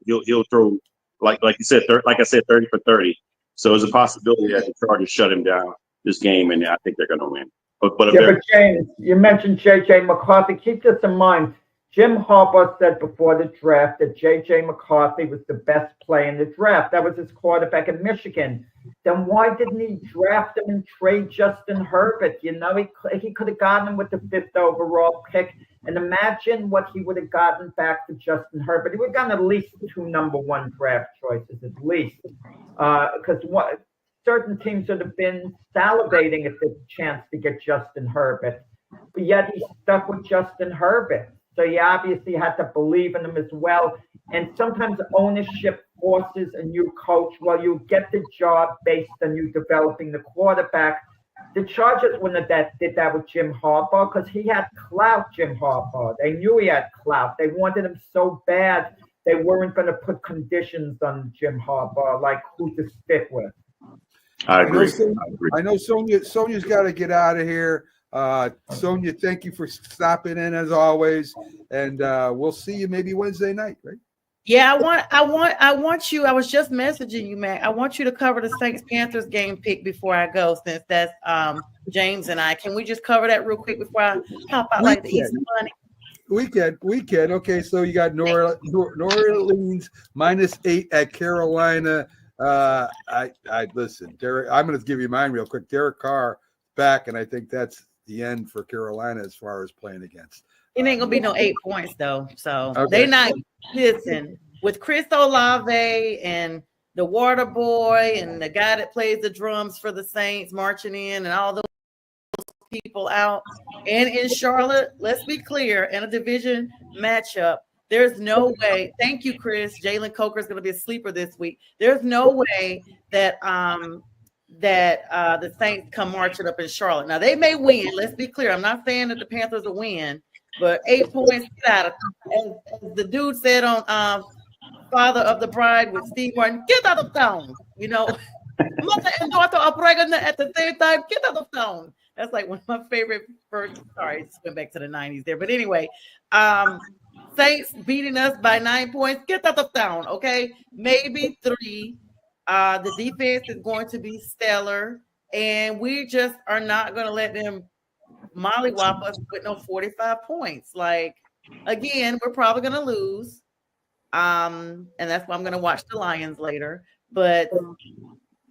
he'll throw like you said, like I said, 30 for 30. So there's a possibility that the Chargers shut him down this game, and I think they're going to win. But James, you mentioned J.J. McCarthy. Keep this in mind. Jim Harbaugh said before the draft that J.J. McCarthy was the best player in the draft. That was his quarterback in Michigan. Then why didn't he draft him and trade Justin Herbert? You know, he could have gotten him with the 5th overall pick. And imagine what he would have gotten back for Justin Herbert. He would have gotten at least 2 number 1 draft choices, at least. Because certain teams would have been salivating at the chance to get Justin Herbert. But yet he stuck with Justin Herbert. So you obviously had to believe in him as well. And sometimes ownership forces a new coach. Well, you get the job based on you developing the quarterback. The Chargers wouldn't have did that with Jim Harbaugh because he had clout, Jim Harbaugh. They knew he had clout. They wanted him so bad they weren't going to put conditions on Jim Harbaugh, like who to stick with. I agree. I know Sonia's got to get out of here. Sonia, thank you for stopping in as always, and we'll see you maybe Wednesday night, right? Yeah, I want you. I was just messaging you, Mac. I want you to cover the Saints Panthers game pick before I go, since that's James and I. Can we just cover that real quick before I hop out like the Easter Bunny? We can. Okay, so you got New Orleans -8 at Carolina. I listen, Derek. I'm going to give you mine real quick. Derek Carr back, and I think that's the end for Carolina as far as playing against. It ain't gonna be no 8 points though. So okay. They not listen with Chris Olave and the Water Boy and the guy that plays the drums for the Saints marching in and all those people out. And in Charlotte, let's be clear, in a division matchup, there's no way. Thank you, Chris. Jalen Coker is going to be a sleeper this week. There's no way that the Saints come marching up in Charlotte. Now they may win. Let's be clear. I'm not saying that the Panthers will win, but 8 points, get out of it. As the dude said on Father of the Bride with Steve Martin, get out of town. You know, mother and daughter are pregnant at the same time. Get out of town. That's like one of my favorite first. Sorry, just went back to the 90s there. But anyway, Saints beating us by 9 points. Get out of town, okay? Maybe 3. The defense is going to be stellar, and we just are not going to let them mollywop us with no 45 points. Like, again, we're probably going to lose, and that's why I'm going to watch the Lions later. But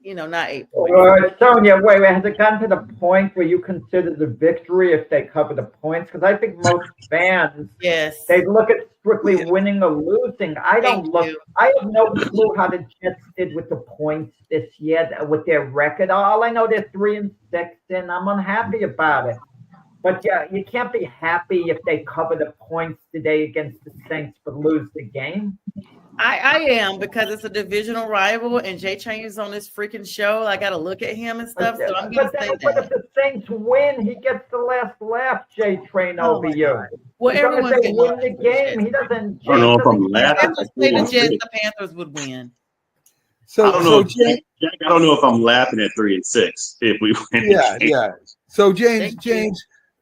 you know, not 8 points. Sonia, wait, has it gotten to the point where you consider the victory if they cover the points? Because I think most fans, they look at strictly winning or losing. I don't I have no clue how the Jets did with the points this year, with their record. All I know, they're 3-6, and I'm unhappy about it. But yeah, you can't be happy if they cover the points today against the Saints but lose the game. I am, because it's a divisional rival and Jay Train is on this freaking show. I got to look at him and stuff. So I'm going to say that. But if the Saints win, he gets the last laugh, Jay Train, over you. God. Well, everyone's going to win the game. He doesn't. I don't know if I'm laughing. The Panthers would win. I don't know. Jack, I don't know if I'm laughing at 3-6 if we win. Yeah. So James,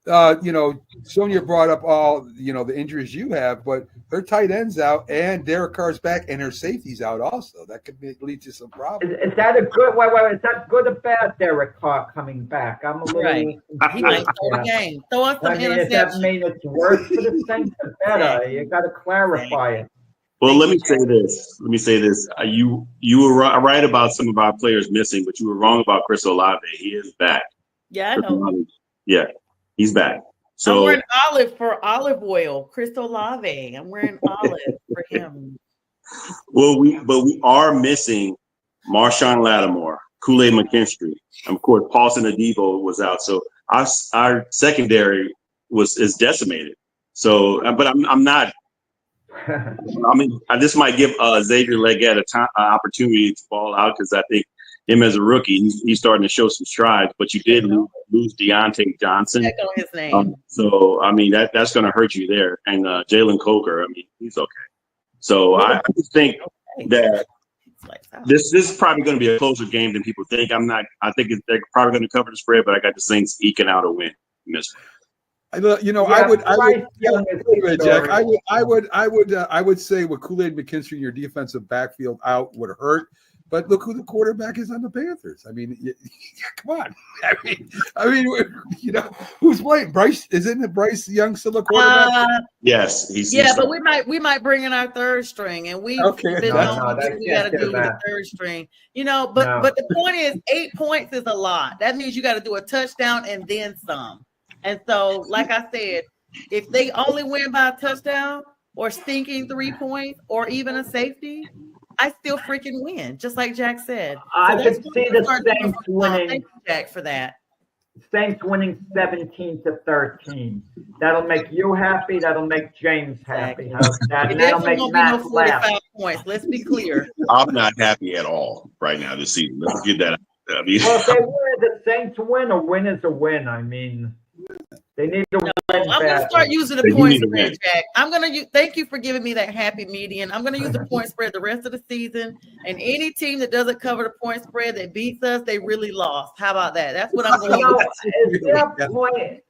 you know, Sonia brought up all, you know, the injuries you have, but her tight end's out and Derek Carr's back and her safety's out also. That could lead to some problems. Is that a good? Wait, is that good or bad? Derek Carr coming back? I'm a little. Right. He might throw the game. Throw us some interceptions. Does that mean it's worse for the Saints or better? You got to clarify it. Well, let me say this. You were right about some of our players missing, but you were wrong about Chris Olave. He is back. Yeah, I know. Yeah. He's back. So I'm wearing olive for olive oil. Chris Olave. I'm wearing olive for him. Well, we are missing Marshawn Lattimore, Kool-Aid McKinstry. Of course, Paulson Adebo was out. So our secondary is decimated. So, but I'm not. I mean, this might give Xavier Legette an opportunity to fall out, because I think him as a rookie, he's starting to show some strides. But you did lose Deontay Johnson. Echo his name. So I mean that's going to hurt you there. And Jalen Coker, I mean, he's okay. So I just think that this is probably going to be a closer game than people think. I think they're probably going to cover the spread, but I got the Saints eking out a win in this one. You know, Yeah, I Young is the Jack, story. I would say with Kool-Aid McKinstry, your defensive backfield out would hurt. But look who the quarterback is on the Panthers. I mean, come on. I mean, you know, who's playing? Bryce, isn't it Bryce Young still a quarterback? Yes, But we might bring in our third string, and we Okay. been No, known they what we can't got to do do with the that. third string. You know, but No. but the point is, 8 points is a lot. That means you got to do a touchdown and then some. And so, like I said, if they only win by a touchdown or stinking 3 points or even a safety, I still freaking win, just like Jack said. I that's could what see we're the starting to do Saints for- winning. Thank you, Jack, for that. Saints winning 17-13. That'll make you happy. That'll make James happy. How's that? It And that'll definitely make won't be no Matt laugh. 45 points. Let's be clear. I'm not happy at all right now this season. Let's get that out. I mean, Well, if they win, the Saints win. A win is a win. I mean, they need to win. I'm going to badly. start using the They do point need to spread, win. Jack. I'm going to thank you for giving me that happy median. I'm going to use the point spread the rest of the season. And any team that doesn't cover the point spread that beats us, they really lost. How about that? That's what I'm going You know, to is there a point?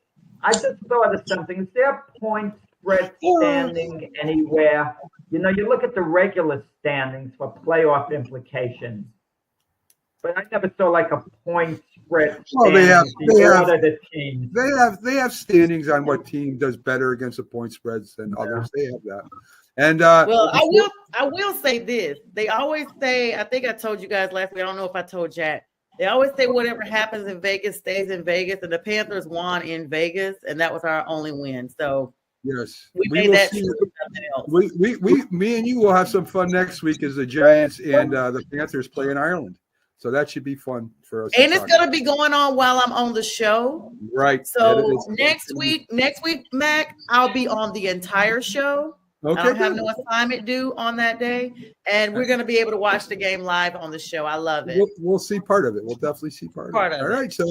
I just thought of something. Is there a point spread standing anywhere? You know, you look at the regular standings for playoff implications, but I never saw like a point spread. Well, they have the teams. They have standings on what team does better against the point spreads than others. They have that. And Well, I will say this. They always say, I think I told you guys last week, I don't know if I told Jack. They always say whatever happens in Vegas stays in Vegas, and the Panthers won in Vegas, and that was our only win. So yes, we made will that see. true. Nothing else. Me and you will have some fun next week as the Giants and the Panthers play in Ireland. So that should be fun for us. And it's going to be going on while I'm on the show. Right. So next week, Mac, I'll be on the entire show. Okay, I don't have no assignment due on that day. And we're going to be able to watch the game live on the show. I love it. We'll see part of it. We'll definitely see part of it. All it. right. So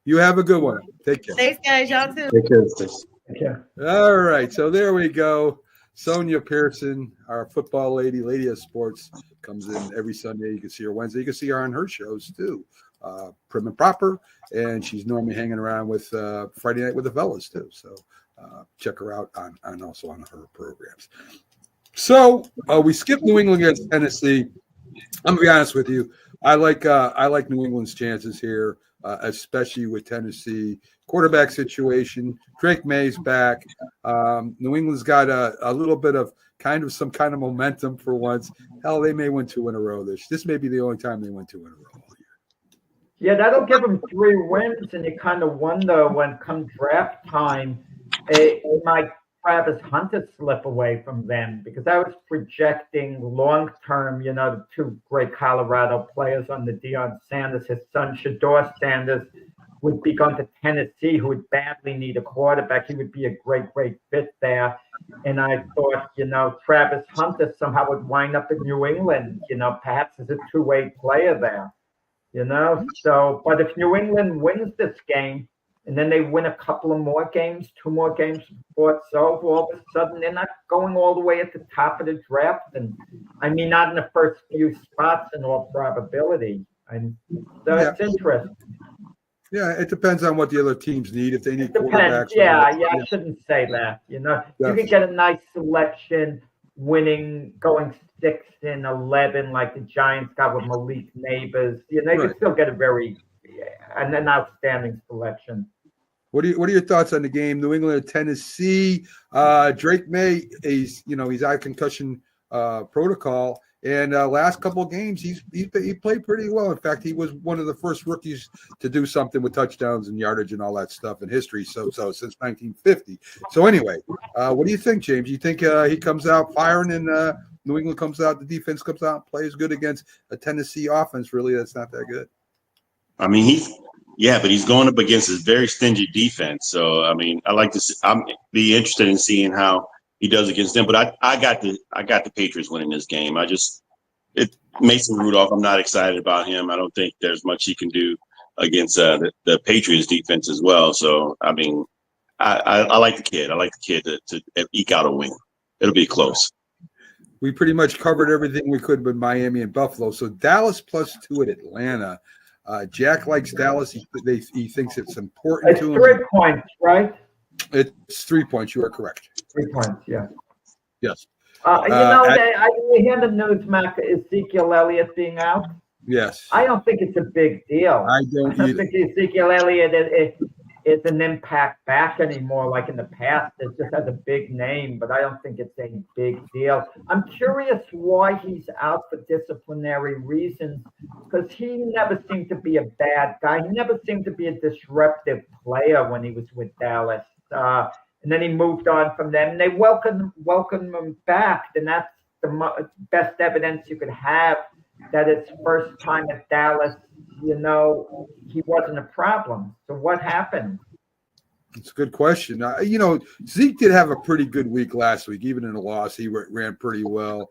you have a good one. Take care. Thanks, guys. Y'all too. Take care. All right. So there we go. Sonia Pearson, our football lady of sports, comes in every Sunday. You can see her Wednesday. You can see her on her shows too, Prim and Proper, and she's normally hanging around with Friday Night with the Fellas too. So check her out on also on her programs. So we skipped New England against Tennessee. I'm gonna be honest with you. I like New England's chances here, especially with Tennessee quarterback situation. Drake May's back. New England's got a little bit of some kind of momentum for once. Hell, they may win 2 in a row. This may be the only time they win 2 in a row all year. Yeah, that'll give them 3 wins, and you kind of wonder when come draft time, it might Travis Hunter slip away from them, because I was projecting long term, you know, the 2 great Colorado players on the Deion Sanders, his son Shador Sanders would be going to Tennessee, who would badly need a quarterback. He would be a great fit there. And I thought, you know, Travis Hunter somehow would wind up in New England, you know, perhaps as a 2-way player there, you know. So, but if New England wins this game, and then they win a couple of more games, 2 more games before it's over, all of a sudden they're not going all the way at the top of the draft. And I mean, not in the first few spots in all probability. And so it's interesting. Yeah, it depends on what the other teams need. If they need quarterbacks. Yeah, I shouldn't say that. You know, you can get a nice selection going 6-11 like the Giants got with Malik Neighbors. You know, you can still get an outstanding selection. What are your thoughts on the game? New England and Tennessee. Drake May he's out of concussion protocol. And last couple of games, he played pretty well. In fact, he was one of the first rookies to do something with touchdowns and yardage and all that stuff in history. So since 1950. So anyway, what do you think, James? Do you think he comes out firing and New England comes out, the defense comes out and plays good against a Tennessee offense? Really, that's not that good. I mean, but he's going up against a very stingy defense. So I mean, I'm be interested in seeing how he does against them, but I got the Patriots winning this game. Mason Rudolph, I'm not excited about him. I don't think there's much he can do against the Patriots defense as well. So I mean, I like the kid. I like the kid to eke out a win. It'll be close. We pretty much covered everything we could with Miami and Buffalo. So Dallas +2 at Atlanta. Jack likes Dallas. He thinks it's important it's to him. 3 points, right? It's 3 points. You are correct. 3 points, yeah. Yes. We hear the news, Mac, Ezekiel Elliott being out. Yes. I don't think it's a big deal. I don't think Ezekiel Elliott is an impact back anymore like in the past. It just has a big name, but I don't think it's a big deal. I'm curious why he's out for disciplinary reasons, because he never seemed to be a bad guy. He never seemed to be a disruptive player when he was with Dallas. And then he moved on from them, and they welcomed him back. Then that's the best evidence you could have that his first time at Dallas, he wasn't a problem. So what happened? It's a good question. Zeke did have a pretty good week last week. Even in a loss, he ran pretty well.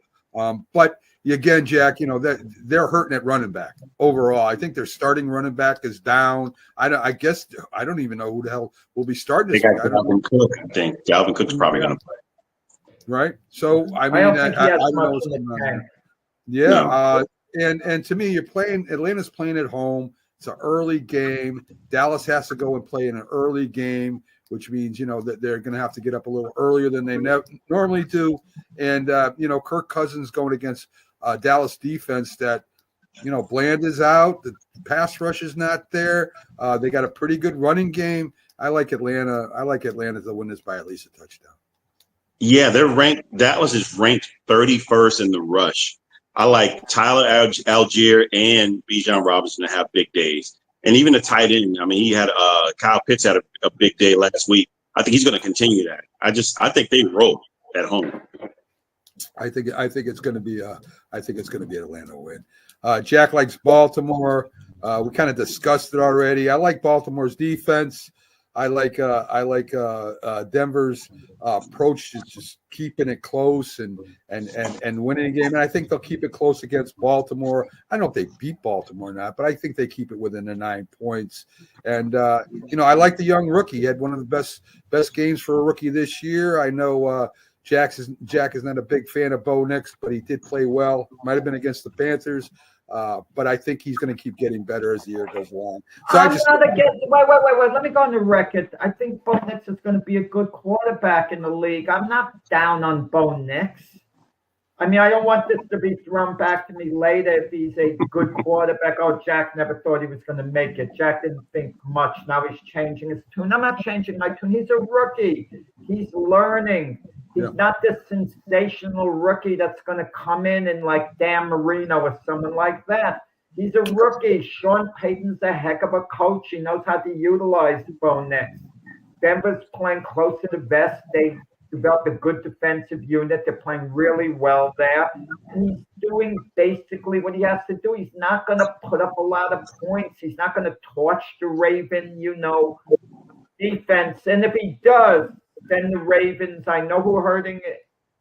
But again, Jack, that they're hurting at running back overall. I think their starting running back is down. I guess I don't even know who the hell will be starting this week. Dalvin Cook. I think Dalvin Cook's probably going to play. Right. So I mean, I don't know what's going on. Yeah. And to me, Atlanta's playing at home. It's an early game. Dallas has to go and play in an early game, which means, that they're going to have to get up a little earlier than they normally do. And, Kirk Cousins going against Dallas defense that, Bland is out. The pass rush is not there. They got a pretty good running game. I like Atlanta. To win this by at least a touchdown. Yeah, they're ranked. Dallas is ranked 31st in the rush. I like Tyler Algier and Bijan Robinson to have big days. And even the tight end, he had Kyle Pitts had a big day last week. I think he's going to continue that. I think they roll at home. I think it's going to be an Atlanta win. Jack likes Baltimore. We kind of discussed it already. I like Baltimore's defense. I like Denver's approach to just keeping it close and winning a game. And I think they'll keep it close against Baltimore. I don't know if they beat Baltimore or not, but I think they keep it within the 9 points. And I like the young rookie. He had one of the best games for a rookie this year. I know Jack is not a big fan of Bo Nix, but he did play well. Might have been against the Panthers. But I think he's going to keep getting better as the year goes along. So wait. Let me go on the record. I think Bo Nix is going to be a good quarterback in the league. I'm not down on Bo Nix. I don't want this to be thrown back to me later if he's a good quarterback. Oh, Jack never thought he was going to make it. Jack didn't think much. Now he's changing his tune. I'm not changing my tune. He's a rookie. He's learning. He's not this sensational rookie that's going to come in like Dan Marino or someone like that. He's a rookie. Sean Payton's a heck of a coach. He knows how to utilize Bo Nix. Denver's playing close to the vest. They developed a good defensive unit. They're playing really well there. And he's doing basically what he has to do. He's not going to put up a lot of points. He's not going to torch the Raven, defense. And if he does, then the Ravens, I know who are hurting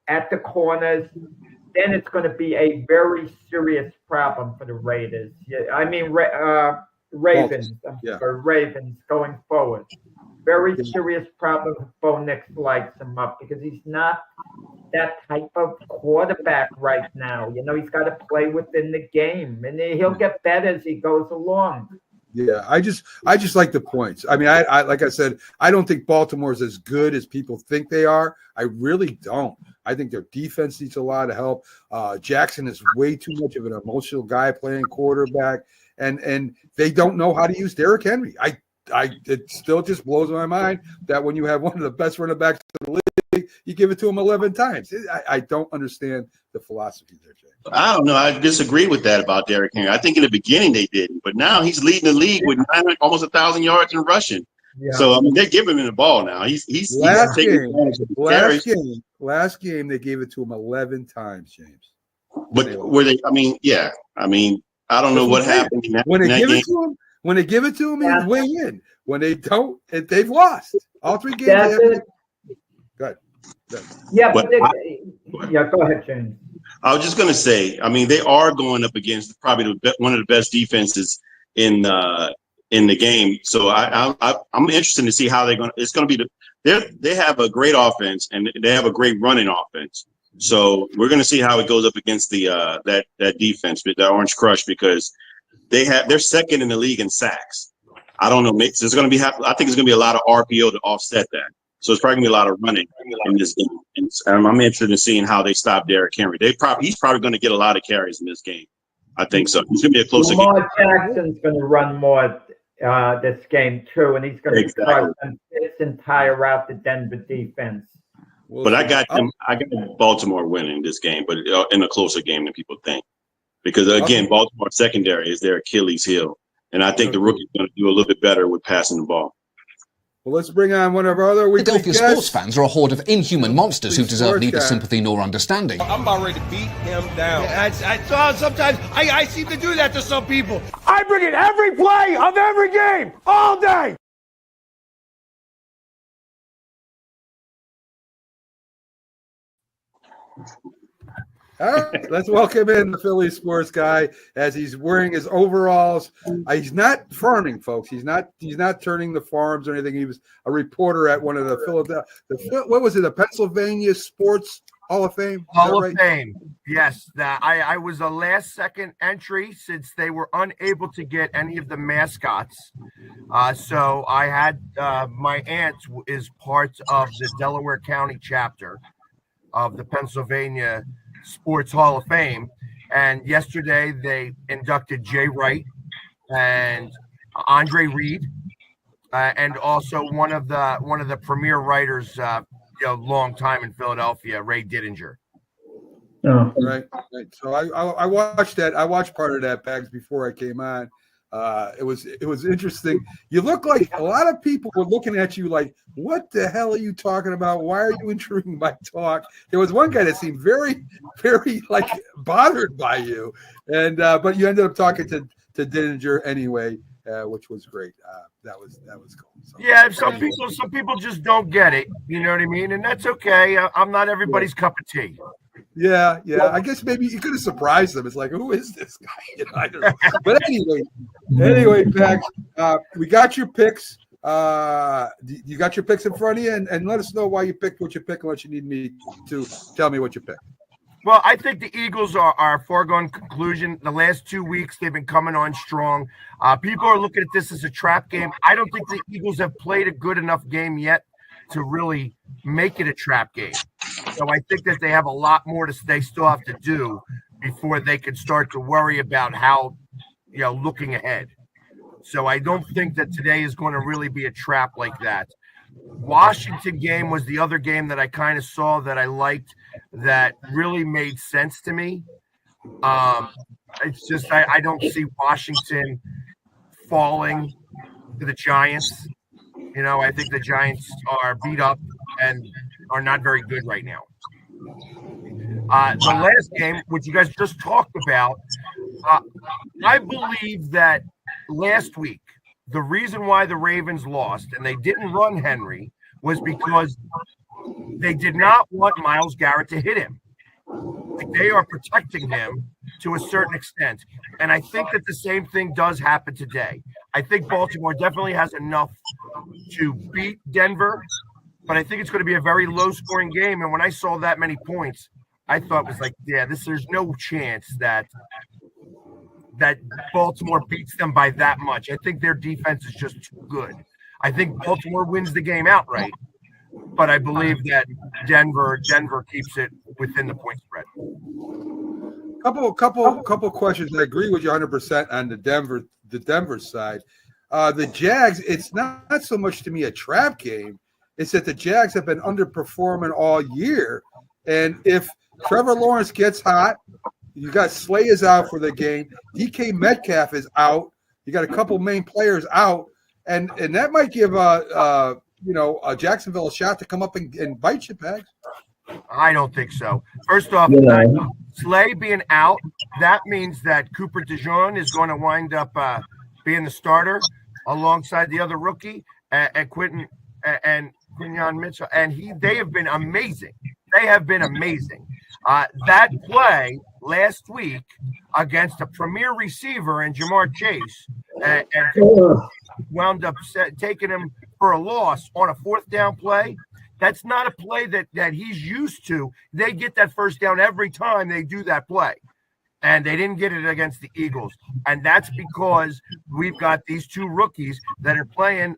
at the corners. Then it's going to be a very serious problem for the Raiders. Ravens. Ravens going forward. Very serious problem if Bo Nix lights him up because he's not that type of quarterback right now. He's got to play within the game, and he'll get better as he goes along. Yeah, I just like the points. I like I said, I don't think Baltimore's as good as people think they are. I really don't. I think their defense needs a lot of help. Jackson is way too much of an emotional guy playing quarterback, and they don't know how to use Derrick Henry. It still just blows my mind that when you have one of the best running backs in the league, you give it to him 11 times. I don't understand the philosophy there, Jay. I don't know. I disagree with that about Derrick Henry. I think in the beginning they didn't, but now he's leading the league with almost 1,000 yards in rushing. Yeah. So they're giving him the ball now. He's taking advantage of the carries. Last game they gave it to him 11 times, James. But were they? I don't know what happened in that, when they give it to him. When they give it to him, he's way in. When they don't, they've lost all 3 games. Good. Yeah, go ahead, James. I was just going to say, they are going up against probably one of the best defenses in the game. So I'm interested to see how they're going to. It's going to be they have a great offense and they have a great running offense. So we're going to see how it goes up against the that defense, the Orange Crush, because they're second in the league in sacks. I don't know. I think it's going to be a lot of RPO to offset that. So it's probably gonna be a lot of running in this game. And I'm interested in seeing how they stop Derrick Henry. He's probably going to get a lot of carries in this game. I think so. It's gonna be a closer game. Lamar Jackson's going to run more this game too, and he's going to start this entire route the Denver defense. But I got them. I got Baltimore winning this game, but in a closer game than people think, because again, Baltimore secondary is their Achilles heel, and I think the rookie's going to do a little bit better with passing the ball. Well, let's bring on one of our other weekly Philadelphia guests. sports fans are a horde of inhuman monsters who deserve neither sympathy nor understanding. I'm about ready to beat him down. Yeah, sometimes I seem to do that to some people. I bring it every play of every game, all day. All right, let's welcome in the Philly sports guy as he's wearing his overalls. He's not farming, folks. He's not turning the farms or anything. He was a reporter at one of the Philadelphia. What was it? The Pennsylvania Sports Hall of Fame. Hall of Fame. Yes, I was a last second entry since they were unable to get any of the mascots. So I had my aunt is part of the Delaware County chapter of the Pennsylvania Sports Hall of Fame, and yesterday they inducted Jay Wright and Andre Reed, and also one of the premier writers, long time in Philadelphia, Ray Didinger. Oh. Right. So I watched that. I watched part of that, Bags, before I came on. It was interesting. You look like a lot of people were looking at you like, what the hell are you talking about? Why are you intruding my talk? There was one guy that seemed very, very like bothered by you, and but you ended up talking to Didinger anyway, which was great. That was cool. So, yeah, some people just don't get it. You know what I mean? And that's okay. I'm not everybody's cup of tea. Yeah. I guess maybe you could have surprised them. It's like, who is this guy? I don't know. But anyway, Bags, we got your picks. You got your picks in front of you, and let us know why you picked what you picked, unless you need me to tell me what you picked. Well, I think the Eagles are a foregone conclusion. The last 2 weeks, they've been coming on strong. People are looking at this as a trap game. I don't think the Eagles have played a good enough game yet to really make it a trap game. So I think that they have a lot more they still have to do before they can start to worry about how, looking ahead. So I don't think that today is going to really be a trap like that. Washington game was the other game that I kind of saw that I liked, that really made sense to me. It's just I don't see Washington falling to the Giants. I think the Giants are beat up and are not very good right now. The last game, which you guys just talked about, I believe that last week, the reason why the Ravens lost and they didn't run Henry was because they did not want Myles Garrett to hit him. Like, they are protecting him to a certain extent. And I think that the same thing does happen today. I think Baltimore definitely has enough to beat Denver, but I think it's going to be a very low-scoring game. And when I saw that many points, I thought it was like, there's no chance that Baltimore beats them by that much. I think their defense is just too good. I think Baltimore wins the game outright, but I believe that Denver keeps it within the point spread. Couple questions. I agree with you 100% on the Denver side. The Jags, it's not so much to me a trap game. It's that the Jags have been underperforming all year, and if Trevor Lawrence gets hot, you got Slay is out for the game. DK Metcalf is out. You got a couple main players out, and that might give Jacksonville a shot to come up and bite you, Bags. I don't think so. First off, Slay being out, that means that Cooper DeJean is going to wind up being the starter alongside the other rookie and Quinton Mitchell, and they have been amazing. They have been amazing. That play last week against a premier receiver in Jamar Chase and wound up taking him for a loss on a fourth down play. That's not a play that he's used to. They get that first down every time they do that play. And they didn't get it against the Eagles. And that's because we've got these two rookies that are playing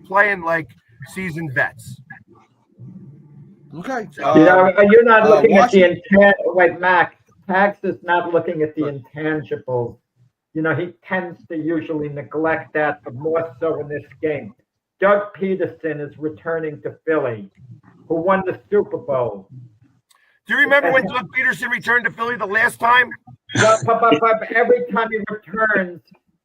like seasoned vets. Okay. You're not looking at the Washington- intent. Wait, Max. Tax is not looking at the intangibles. He tends to usually neglect that, but more so in this game. Doug Peterson is returning to Philly, who won the Super Bowl. Do you remember when Doug Peterson returned to Philly the last time? But every time he returns,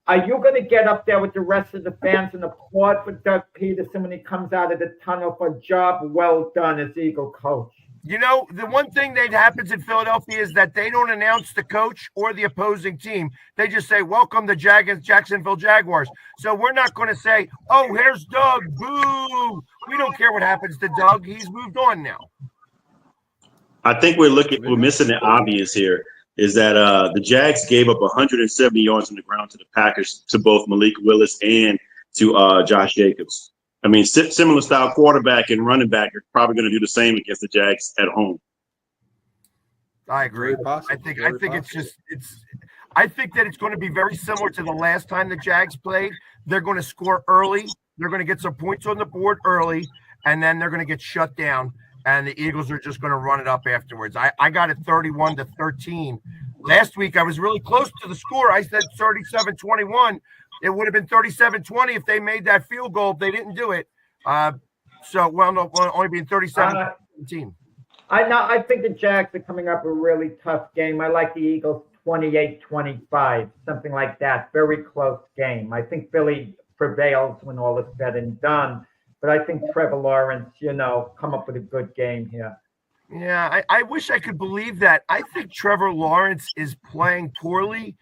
are you going to get up there with the rest of the fans and applaud for Doug Peterson when he comes out of the tunnel for a job well done as Eagle coach? The one thing that happens in Philadelphia is that they don't announce the coach or the opposing team. They just say, welcome to Jacksonville Jaguars. So we're not going to say, oh, here's Doug, boo. We don't care what happens to Doug. He's moved on now. I think we're missing the obvious here is that the Jags gave up 170 yards on the ground to the Packers, to both Malik Willis and to Josh Jacobs. I mean, similar style quarterback and running back are probably going to do the same against the Jags at home. I agree. I think I think that it's going to be very similar to the last time the Jags played. They're going to score early. They're going to get some points on the board early, and then they're going to get shut down. And the Eagles are just going to run it up afterwards. I got it 31-13. Last week, I was really close to the score. I said 37-21. It would have been 37-20 if they made that field goal. They didn't do it. Only being 37-17. I think the Jags are coming up a really tough game. I like the Eagles 28-25, something like that. Very close game. I think Philly prevails when all is said and done. But I think Trevor Lawrence, come up with a good game here. Yeah, I wish I could believe that. I think Trevor Lawrence is playing poorly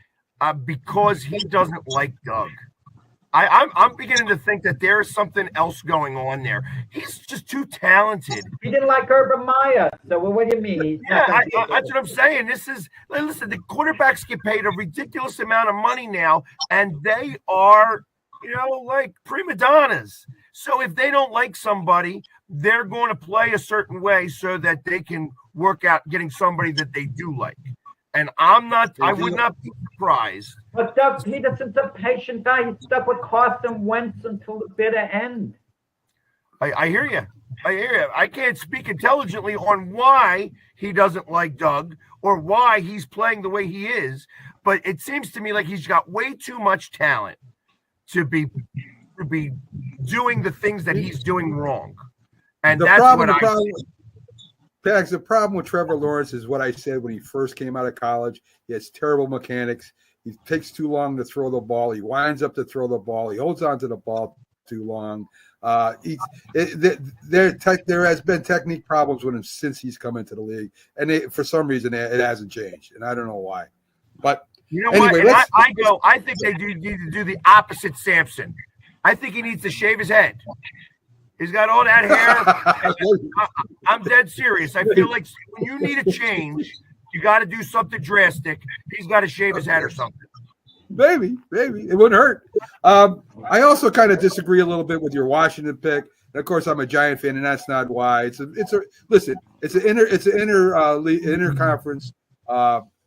because he doesn't like Doug. I'm beginning to think that there is something else going on there. He's just too talented. He didn't like Urban Meyer. So what do you mean? That's what I'm saying. Listen, the quarterbacks get paid a ridiculous amount of money now, and they are, like prima donnas. So if they don't like somebody, they're going to play a certain way so that they can work out getting somebody that they do like. And I would not be surprised. But Doug Peterson's a patient guy. He stuck with Carson Wentz until the bitter end. I hear you. I can't speak intelligently on why he doesn't like Doug or why he's playing the way he is, but it seems to me like he's got way too much talent to be doing the things that he's doing wrong. And that's what I think. Pags, the problem with Trevor Lawrence is what I said when he first came out of college. He has terrible mechanics. He takes too long to throw the ball. He winds up to throw the ball. He holds on to the ball too long. There has been technique problems with him since he's come into the league. And for some reason, it hasn't changed. And I don't know why. But anyway, I think they need to do the opposite Samson. I think he needs to shave his head. He's got all that hair. I'm dead serious. I feel like when you need a change, you got to do something drastic. He's got to shave his head or something. Maybe it wouldn't hurt. I also kind of disagree a little bit with your Washington pick. And of course, I'm a Giant fan, and that's not why. It's an interconference,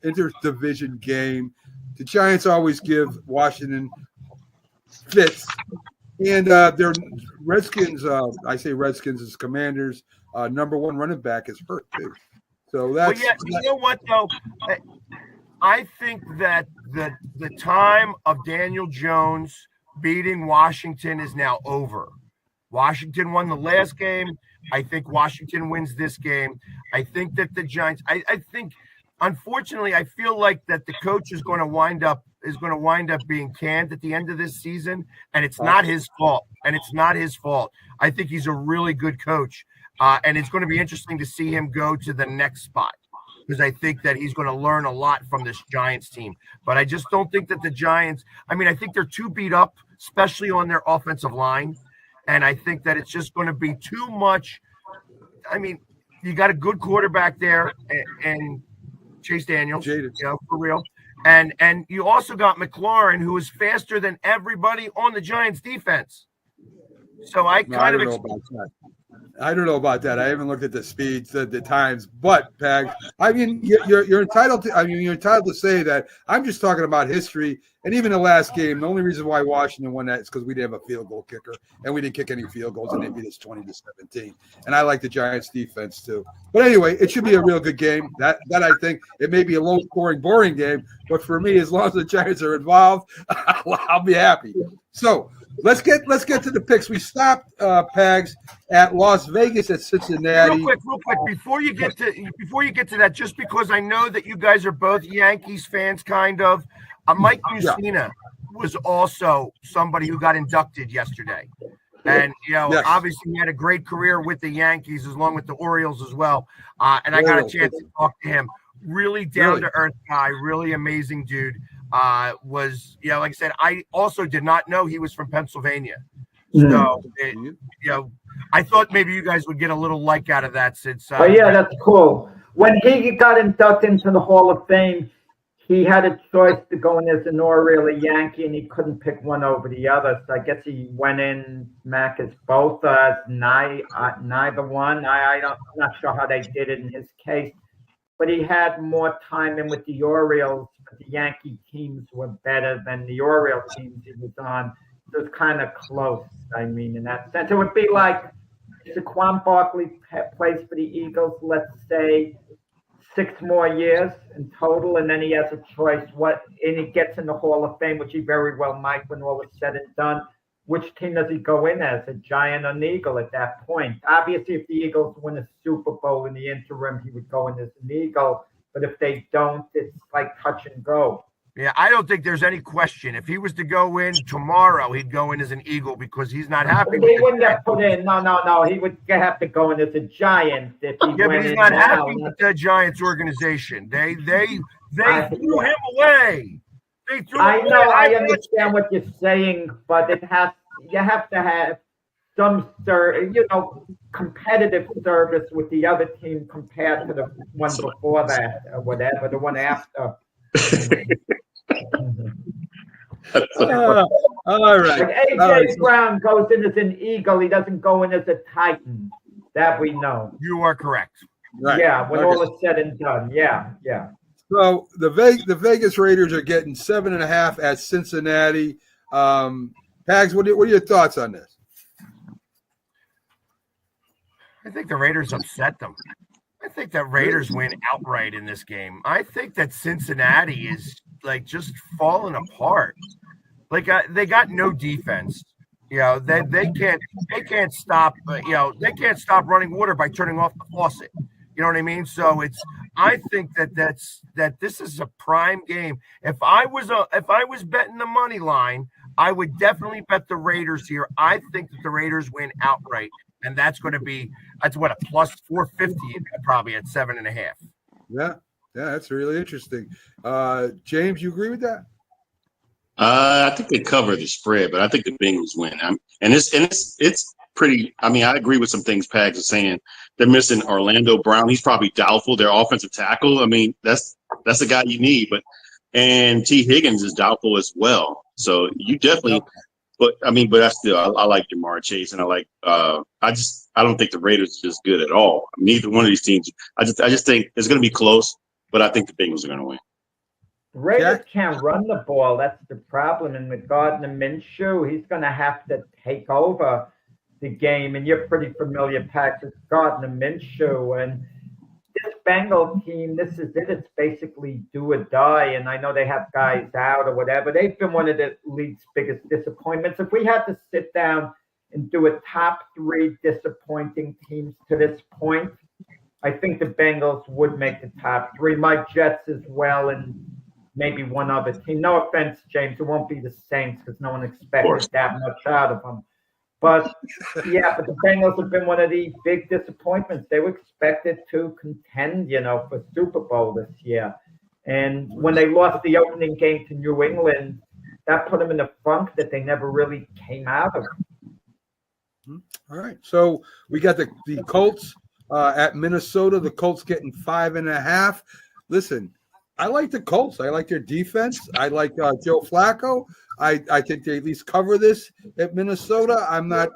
interdivision game. The Giants always give Washington fits. And their Redskins, I say Redskins as Commanders, number one running back is hurt too. So that's you know what though? I think that the time of Daniel Jones beating Washington is now over. Washington won the last game. I think Washington wins this game. I think that the Giants. I think, unfortunately, I feel like that the coach is going to wind up being canned at the end of this season, and it's not his fault. I think he's a really good coach, and it's going to be interesting to see him go to the next spot because I think that he's going to learn a lot from this Giants team. But I just don't think that the Giants – I think they're too beat up, especially on their offensive line, and I think that it's just going to be too much – you got a good quarterback there and Chase Daniels, for real. And you also got McLaurin, who is faster than everybody on the Giants defense. So I don't know about that. I don't know about that. I haven't looked at the speeds, the times, but Peg, I mean, you're entitled to. I mean, you're entitled to say that. I'm just talking about history, and even the last game. The only reason why Washington won that is because we didn't have a field goal kicker, and we didn't kick any field goals, and they beat us 20-17. And I like the Giants' defense too. But anyway, it should be a real good game. That I think it may be a low-scoring, boring game, but for me, as long as the Giants are involved, I'll be happy. So. Let's get to the picks. We stopped Pags at Las Vegas at Cincinnati. Real quick, before you get to that, just because I know that you guys are both Yankees fans, kind of. Mike Mussina was also somebody who got inducted yesterday, and obviously he had a great career with the Yankees, along with the Orioles as well. And I got a chance to talk to him. Really down to earth guy, really amazing dude. Was like I said, I also did not know he was from Pennsylvania. So I thought maybe you guys would get a little like out of that since. That's cool. When he got inducted into the Hall of Fame, he had a choice to go in as an Oriole or Yankee, and he couldn't pick one over the other. So I guess he went in, Mac, as both, neither one. I'm not sure how they did it in his case. But he had more time in with the Orioles. But the Yankee teams were better than the Orioles teams he was on. So it's kind of close, I mean, in that sense. It would be like Saquon Barkley plays for the Eagles, let's say, 6 more years in total, and then he has a choice and he gets in the Hall of Fame, which he very well might when all is said and done. Which team does he go in as, a Giant or an Eagle at that point? Obviously, if the Eagles win a Super Bowl in the interim, he would go in as an Eagle. But if they don't, it's like touch and go. Yeah, I don't think there's any question. If he was to go in tomorrow, he'd go in as an Eagle because he's not happy. He wouldn't have put in. No. He would have to go in as a Giant if he went but he's not happy with the Giants organization. They threw him away. I know, I understand what you're saying, but you have to have some competitive service with the other team compared to the one before that, or whatever, the one after. All right. Like AJ Brown goes in as an Eagle, he doesn't go in as a Titan. That we know. You are correct. Right. Yeah, when all is said and done. Yeah. So the Vegas Raiders are getting 7.5 at Cincinnati. Pags, what are your thoughts on this? I think the Raiders upset them. I think that Raiders win outright in this game. I think that Cincinnati is like just falling apart. Like they got no defense. They can't stop. They can't stop running water by turning off the faucet. You know what I mean? So I think that this is a prime game. If I was betting the money line, I would definitely bet the Raiders here. I think that the Raiders win outright, and that's what a plus 450 probably at 7.5. Yeah, that's really interesting. James, you agree with that? I think they cover the spread, but I think the Bengals win. It's pretty. I mean, I agree with some things Pags is saying. They're missing Orlando Brown. He's probably doubtful. Their offensive tackle. I mean, that's the guy you need. And T. Higgins is doubtful as well. So you definitely. But I still I like Jamar Chase, and I like. I don't think the Raiders are just good at all. Neither one of these teams. I just think it's going to be close, but I think the Bengals are going to win. Raiders can't run the ball. That's the problem. And with Gardner Minshew, he's going to have to take over the game. And you're pretty familiar, Pat, with Gardner Minshew. And this Bengal team, this is it. It's basically do or die. And I know they have guys out or whatever. They've been one of the league's biggest disappointments. If we had to sit down and do a top 3 disappointing teams to this point, I think the Bengals would make the top 3. My Jets as well, and maybe one other team. No offense, James. It won't be the Saints because no one expected that much out of them. But but the Bengals have been one of the big disappointments. They were expected to contend, for Super Bowl this year. And when they lost the opening game to New England, that put them in a funk that they never really came out of. All right. So we got the Colts at Minnesota. The Colts getting 5.5. Listen, I like the Colts. I like their defense. I like Joe Flacco. I think they at least cover this at Minnesota. I'm not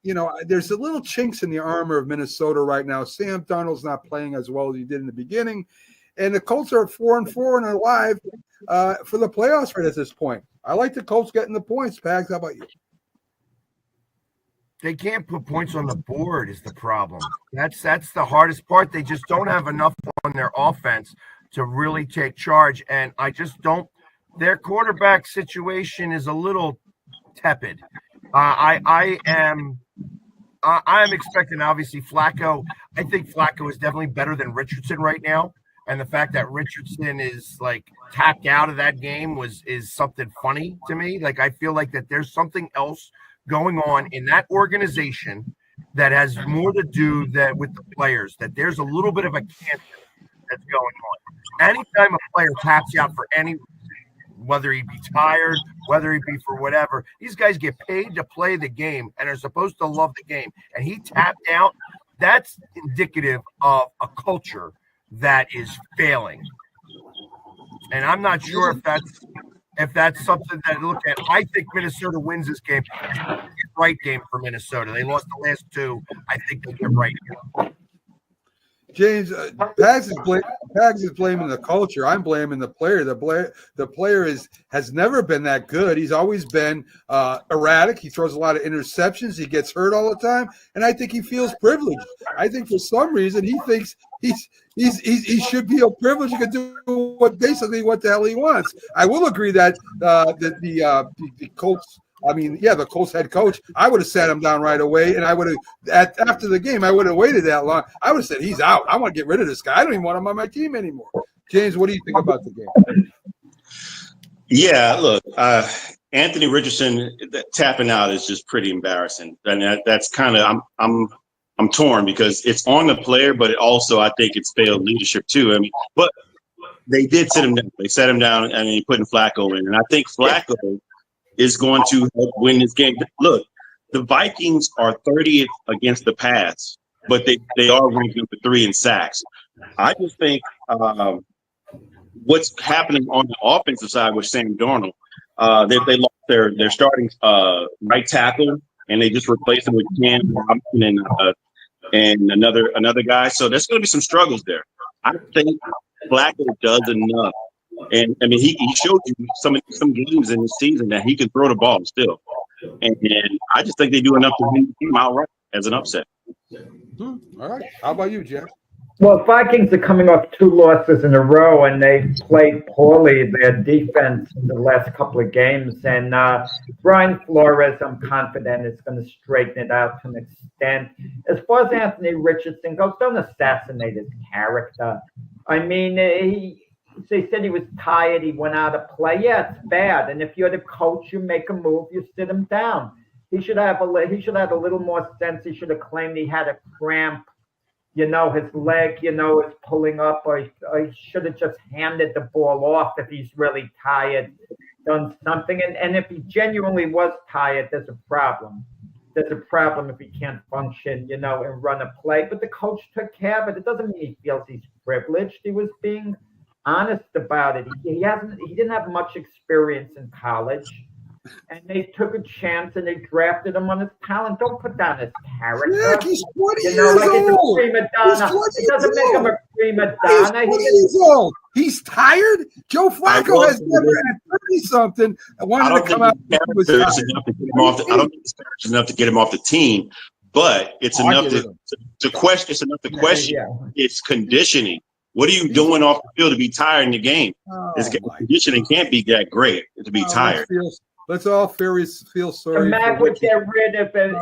there's a little chinks in the armor of Minnesota right now. Sam Darnold's not playing as well as he did in the beginning, and the Colts are 4-4 and alive for the playoffs right at this point. I like the Colts getting the points. Pags, how about you? They can't put points on the board is the problem. That's the hardest part. They just don't have enough on their offense to really take charge. And I just don't – their quarterback situation is a little tepid. I am expecting, obviously, Flacco. I think Flacco is definitely better than Richardson right now. And the fact that Richardson is, like, tapped out of that game is something funny to me. Like, I feel like that there's something else going on in that organization that has more to do with the players, that there's a little bit of a cancer that's going on. Anytime a player taps out for any reason, whether he be tired, whether he be for whatever, these guys get paid to play the game and are supposed to love the game. And he tapped out. That's indicative of a culture that is failing. And I'm not sure if that's something that look at. I think Minnesota wins this game. It's a right game for Minnesota. They lost the last two. I think they get right. James, Pags is blaming the culture. I'm blaming the player. The player has never been that good. He's always been erratic. He throws a lot of interceptions. He gets hurt all the time, and I think he feels privileged. I think for some reason he thinks he should be privileged. He can do basically what the hell he wants. I will agree that the Colts. The Colts head coach, I would have sat him down right away, and I would have, after the game, I would have waited that long. I would have said, he's out. I want to get rid of this guy. I don't even want him on my team anymore. James, what do you think about the game? Yeah, look, Anthony Richardson tapping out is just pretty embarrassing. And that's kind of, I'm torn because it's on the player, but it also, I think it's failed leadership too. But they did sit him down. They sat him down and putting Flacco in. And I think Flacco is going to win this game. Look, the Vikings are 30th against the pass, but they are ranked number 3 in sacks. I just think what's happening on the offensive side with Sam Darnold, they lost their starting right tackle, and they just replaced him with Cam Robinson and another guy. So there's going to be some struggles there. I think Flacco does enough. And he showed you some games in the season that he can throw the ball still, and I just think they do enough to win the team outright as an upset. All right, how about you, Jeff? Well, Vikings are coming off 2 losses in a row, and they've played poorly their defense in the last couple of games. And Brian Flores, I'm confident, is going to straighten it out to an extent. As far as Anthony Richardson goes, don't assassinate his character. They said he was tired. He went out of play. Yeah, it's bad. And if you're the coach, you make a move. You sit him down. He should have a little more sense. He should have claimed he had a cramp. His leg, is pulling up. Or he should have just handed the ball off if he's really tired. Done something. And if he genuinely was tired, there's a problem. There's a problem if he can't function, and run a play. But the coach took care of it. It doesn't mean he feels he's privileged. He was being honest about it. He didn't have much experience in college, and they took a chance and they drafted him on his talent. Don't put down his character. Yeah, he's 20 years old. He's a prima donna. It doesn't make him a prima donna. He's tired. Joe Flacco has never had 30-something. I wanted to come out. I don't think it's enough to get him off the team, but it's enough to question. It's enough to question. It's conditioning. What are you doing off the field to be tired in the game? This conditioning can't be that great to be tired. Let's all feel sorry. Mac would get rid of it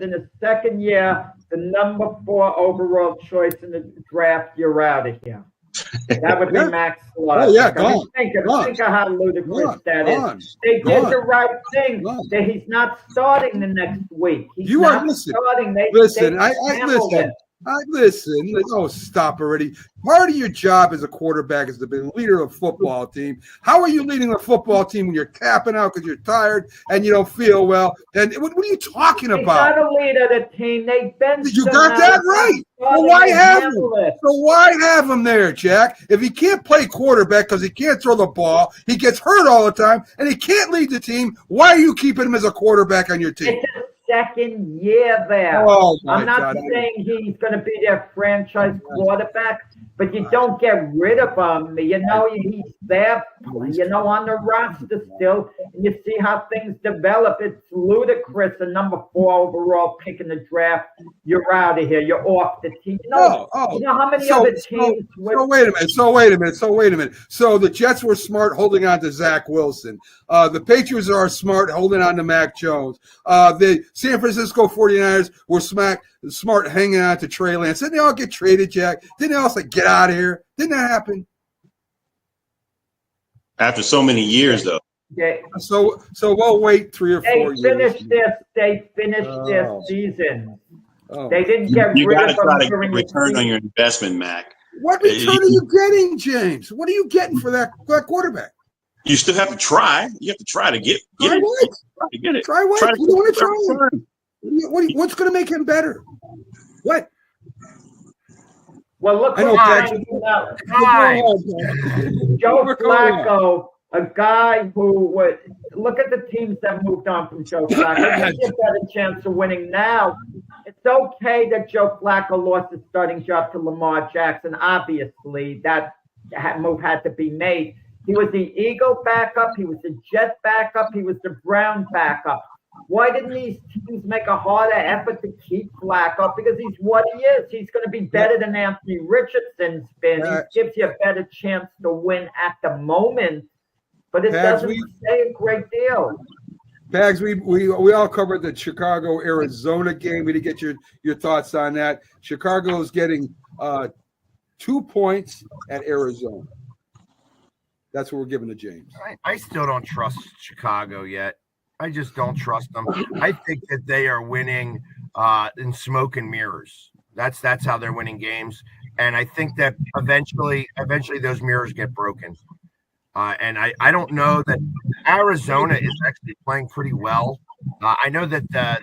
in his second year, the number 4 overall choice in the draft. You're out of here. That would be Max Slaughter. Oh yeah, gone. Think of how ludicrous that is. They did the right thing. That he's not starting the next week. He's not starting. Listen. Listen. Oh, stop already. Part of your job as a quarterback is to be the leader of a football team. How are you leading a football team when you're tapping out because you're tired and you don't feel well? And what are you talking about? He's not a leader of the team. You got that right. Well, why have him? So why have him there, Jack? If he can't play quarterback because he can't throw the ball, he gets hurt all the time, and he can't lead the team, why are you keeping him as a quarterback on your team? It's a second year there. Oh, my I'm not God. saying he's going to be their franchise quarterback, but you don't get rid of him. You know, he's there, you know, on the roster still. And you see how things develop. It's ludicrous. A number 4 overall pick in the draft. You're out of here. You're off the team. You know, you know how many other teams? So wait a minute. So the Jets were smart holding on to Zach Wilson. The Patriots are smart holding on to Mac Jones. The San Francisco 49ers were smart hanging on to Trey Lance. Didn't they all get traded, Jack? Didn't they all say, get out of here? Didn't that happen? After so many years, though. Yeah. So we'll wait 3 or 4 years. They finished their season. Oh. They didn't get You rid got to of them try to during get the return season. on your investment, Mac. What return are you getting, James? What are you getting for that quarterback? You still have to try. You have to try to get Try it. what? Try to get it. Try what? Try You want to try return. What's going to make him better? What? Well, look I know, Joe Flacco, a guy who would look at the teams that moved on from Joe Flacco. He has a better chance of winning now. It's okay that Joe Flacco lost his starting job to Lamar Jackson. Obviously, that move had to be made. He was the Eagle backup. He was the Jet backup. He was the Brown backup. Why didn't these teams make a harder effort to keep Flacco? Because he's what he is. He's going to be better than Anthony Richardson's been. He gives you a better chance to win at the moment. But it doesn't say a great deal. Bags, we all covered the Chicago-Arizona game. We didn't get your thoughts on that. Chicago is getting 2 points at Arizona. That's what we're giving to James. I still don't trust Chicago yet. I just don't trust them. I think that they are winning in smoke and mirrors. That's how they're winning games. And I think that eventually those mirrors get broken. And I don't know that Arizona is actually playing pretty well. I know that the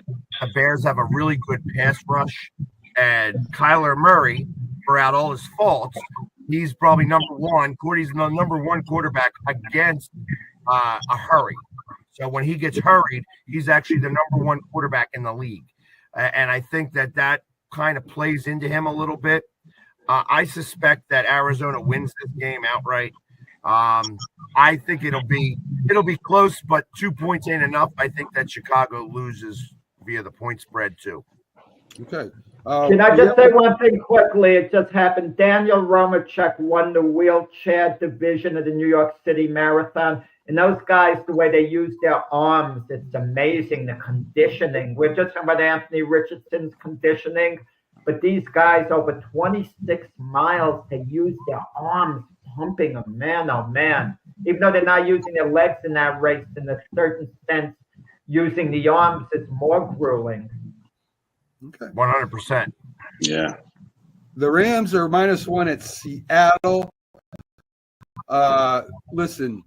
Bears have a really good pass rush, and Kyler Murray, for out all his faults, he's probably number one. He's the number one quarterback against a hurry. So when he gets hurried, he's actually the number one quarterback in the league. And I think that kind of plays into him a little bit. I suspect that Arizona wins this game outright. I think it'll be close, but 2 points ain't enough. I think that Chicago loses via the point spread too. Okay. Can I just say one thing quickly? It just happened. Daniel Romachek won the wheelchair division of the New York City Marathon. And those guys, the way they use their arms, it's amazing, the conditioning. We're just talking about Anthony Richardson's conditioning, but these guys over 26 miles, they use their arms pumping them. Man, oh man. Even though they're not using their legs in that race, in a certain sense, using the arms is more grueling. Okay. 100%. Yeah. The Rams are -1 at Seattle. Listen,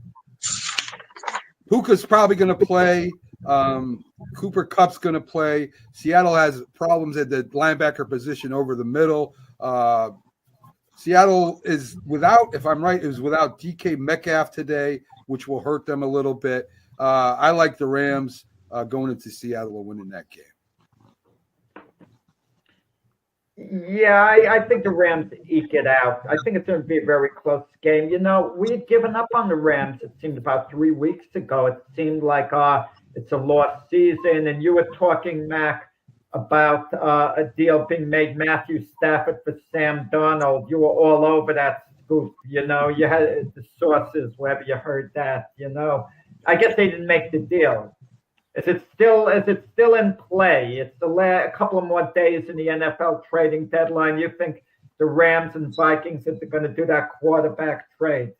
Puka's probably going to play. Cooper Kupp's going to play. Seattle has problems at the linebacker position over the middle. Seattle is without, if I'm right, is without DK Metcalf today, which will hurt them a little bit. I like the Rams going into Seattle and winning that game. Yeah, I think the Rams eke it out. I think it's going to be a very close game. You know, we had given up on the Rams, it seemed, about 3 weeks ago. It seemed like it's a lost season. And you were talking, Mac, about a deal being made, Matthew Stafford for Sam Darnold. You were all over that scoop. You know, you had the sources, wherever you heard that, you know. I guess they didn't make the deal. Is it still in play? It's a couple of more days in the NFL trading deadline. You think the Rams and Vikings are going to do that quarterback trade?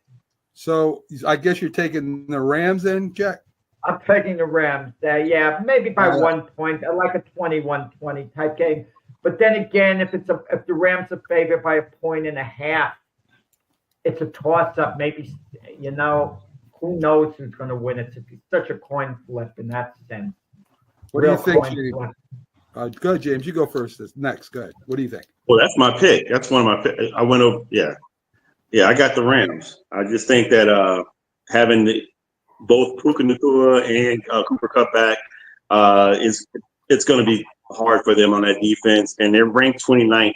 So I guess you're taking the Rams then, Jack? I'm taking the Rams. Yeah, maybe by 1 point. I like a 21-20 type game. But then again, if the Rams are favored by 1.5, it's a toss-up. Maybe, you know, who knows who's going to win? It's such a coin flip in that sense. What do you think, James? Go ahead, James. You go first. Next. Go ahead. What do you think? Well, that's my pick. That's one of my picks. I went over. Yeah. I got the Rams. I just think that having both Puka Nacua and Cooper Kupp back is it's going to be hard for them on that defense, and they're ranked 29th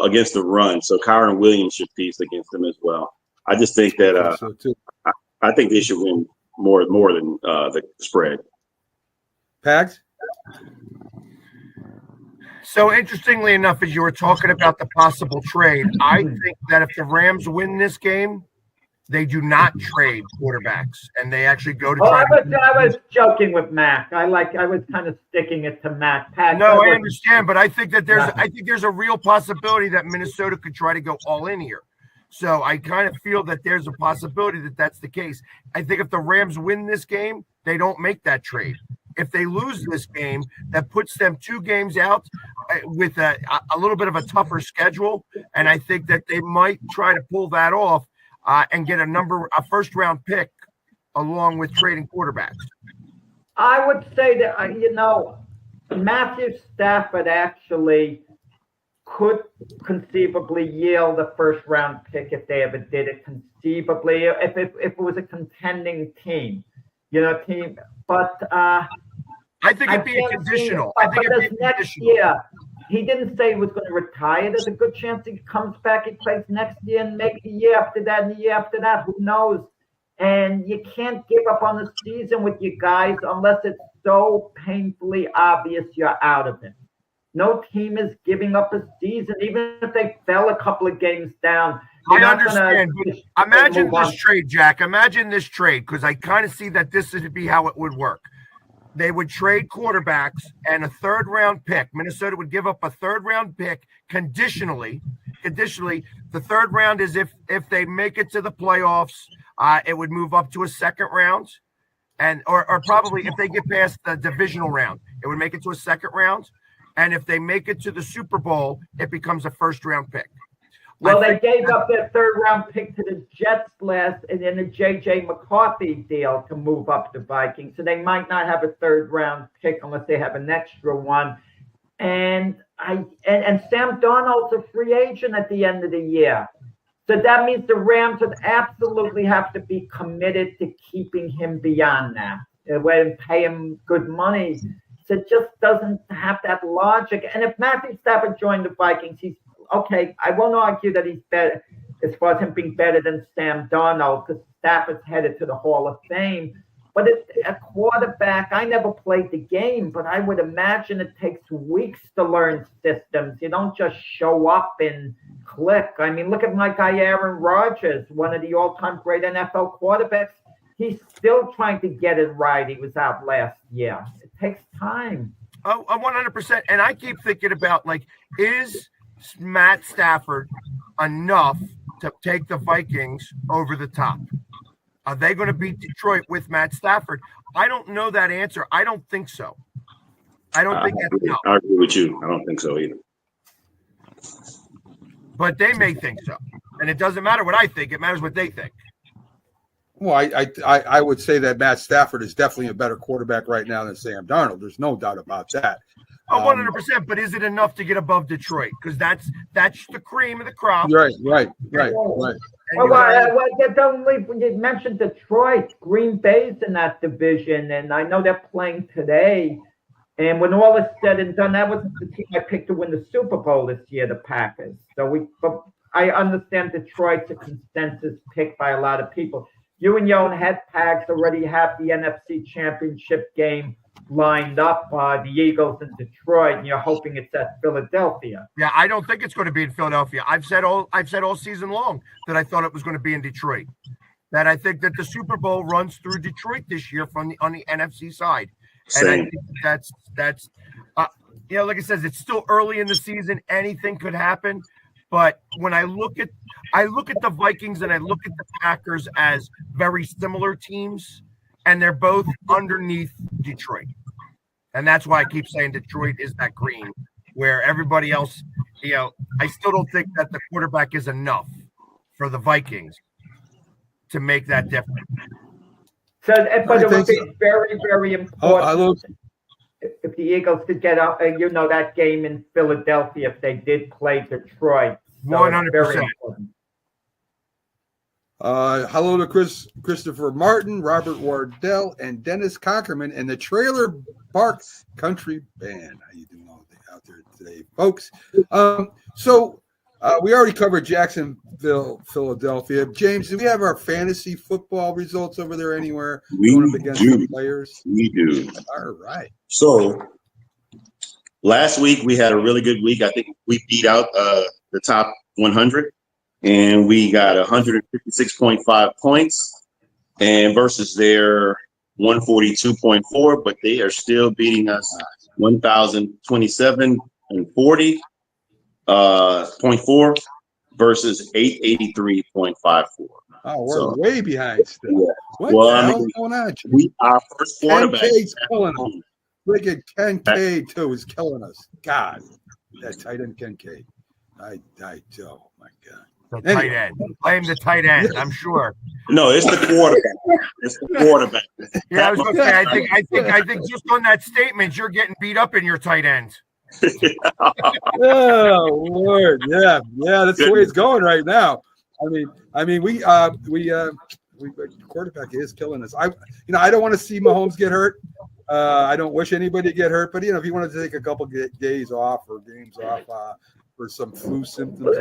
against the run. So Kyron Williams should feast against them as well. I just think that I think they should win more than the spread. Pags? So interestingly enough, as you were talking about the possible trade, I think that if the Rams win this game, they do not trade quarterbacks, and they actually go to. I was joking with Mac. I was kind of sticking it to Mac. No, I understand, but I think that there's a real possibility that Minnesota could try to go all in here. So I kind of feel that there's a possibility that that's the case. I think if the Rams win this game, they don't make that trade. If they lose this game, that puts them 2 games out with a little bit of a tougher schedule, and I think that they might try to pull that off and get a first-round pick along with trading quarterbacks. I would say that Matthew Stafford actually could conceivably yield a first-round pick if they ever did it. Conceivably, if it was a contending team, But I think it'd be a conditional. I think it'd be next year. He didn't say he was going to retire. There's a good chance he comes back, he plays next year, and maybe the year after that, and the year after that. Who knows? And you can't give up on the season with your guys unless it's so painfully obvious you're out of it. No team is giving up a season, even if they fell a couple of games down. I understand. Imagine this trade, Jack. Imagine this trade, because I kind of see that this would be how it would work. They would trade quarterbacks and a 3rd-round pick. Minnesota would give up a 3rd-round pick conditionally. The 3rd round is if they make it to the playoffs, it would move up to a 2nd round, or probably if they get past the divisional round, it would make it to a 2nd round. And if they make it to the Super Bowl, it becomes a 1st-round pick. Well, they gave up their 3rd-round pick to the Jets last, and then the J.J. McCarthy deal to move up the Vikings. So they might not have a 3rd-round pick unless they have an extra one. And Sam Darnold's a free agent at the end of the year. So that means the Rams would absolutely have to be committed to keeping him beyond that and pay him good money. So it just doesn't have that logic. And if Matthew Stafford joined the Vikings, he's okay. I won't argue that he's better as far as him being better than Sam Darnold, because Stafford's headed to the Hall of Fame. But it's a quarterback. I never played the game, but I would imagine it takes weeks to learn systems. You don't just show up and click. I mean, look at my guy Aaron Rodgers, one of the all-time great NFL quarterbacks. He's still trying to get it right. He was out last year. It takes time. Oh, 100%. And I keep thinking about, is Matt Stafford enough to take the Vikings over the top? Are they going to beat Detroit with Matt Stafford? I don't know that answer. I don't think so. I don't think that's enough. I agree with you. I don't think so either. But they may think so. And it doesn't matter what I think. It matters what they think. Well, I would say that Matt Stafford is definitely a better quarterback right now than Sam Darnold. There's no doubt about that. 100%. But is it enough to get above Detroit? Because that's the cream of the crop. Right. Well, don't leave. When you mentioned Detroit, Green Bay's in that division, and I know they're playing today. And when all is said and done, that wasn't the team I picked to win the Super Bowl this year, the Packers. But I understand Detroit's a consensus pick by a lot of people. You and your own head Pags already have the NFC Championship game lined up, the Eagles in Detroit, and you're hoping it's at Philadelphia. Yeah, I don't think it's going to be in Philadelphia. I've said all season long that I thought it was going to be in Detroit. That I think that the Super Bowl runs through Detroit this year on the NFC side. Same. And I think that's like I said, it's still early in the season. Anything could happen. But when I look at the Vikings and I look at the Packers as very similar teams, and they're both underneath Detroit. And that's why I keep saying Detroit is that green, where everybody else, I still don't think that the quarterback is enough for the Vikings to make that difference. So, but it would be very, very important if the Eagles could get up, that game in Philadelphia if they did play Detroit. So 100%. Hello to Christopher Martin, Robert Wardell, and Dennis Cockerman, and the Trailer Park Country Band. How you doing out there today, folks? So we already covered Jacksonville, Philadelphia. James, do we have our fantasy football results over there anywhere? We Going up against do. the players? We do. All right. So last week we had a really good week. I think we beat out the top 100, and we got 156.5 points, and versus their 142.4, but they are still beating us 1,027 and 40.4 versus 883.54. Oh, we're So, way behind still. Yeah. What Well, the I hell's mean, going on? our first quarterback. 10K's killing us. Look at Ken K too is killing us. God, that tight end Ken K. Oh my God. The tight end. Blame the tight end, I'm sure. No, it's the quarterback. It's the quarterback. Yeah, I was going to say, I think just on that statement, you're getting beat up in your tight end. Oh Lord, yeah, that's the way it's going right now. I mean, we quarterback is killing us. I don't want to see Mahomes get hurt. I don't wish anybody to get hurt, but if you want to take a couple days off or games off for some flu symptoms.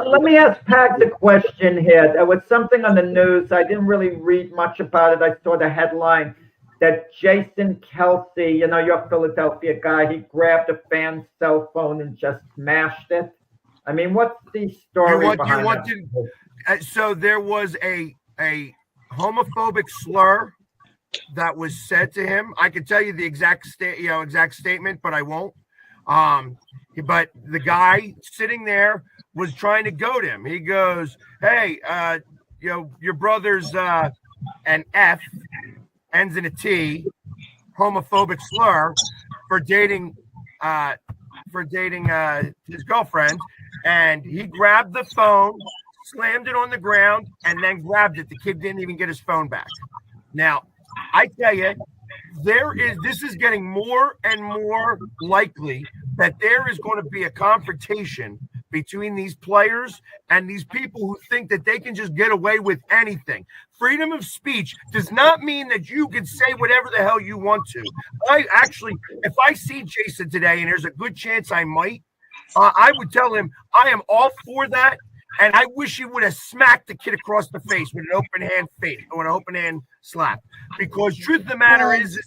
Let me ask Pat the question here. There was something on the news. I didn't really read much about it. I saw the headline that Jason Kelsey, your Philadelphia guy, he grabbed a fan's cell phone and just smashed it. I mean, what's the story behind that? So there was a homophobic slur that was said to him. I could tell you the exact statement, but I won't. But the guy sitting there was trying to goad him. He goes, "Hey, your brother's an F ends in a T, homophobic slur for dating his girlfriend," and he grabbed the phone, slammed it on the ground, and then grabbed it. The kid didn't even get his phone back. Now, I tell you, this is getting more and more likely that there is going to be a confrontation between these players and these people who think that they can just get away with anything. Freedom of speech does not mean that you can say whatever the hell you want to. If I see Jason today, and there's a good chance I might, I would tell him I am all for that. And I wish he would have smacked the kid across the face with an open hand slap. Because truth of the matter is that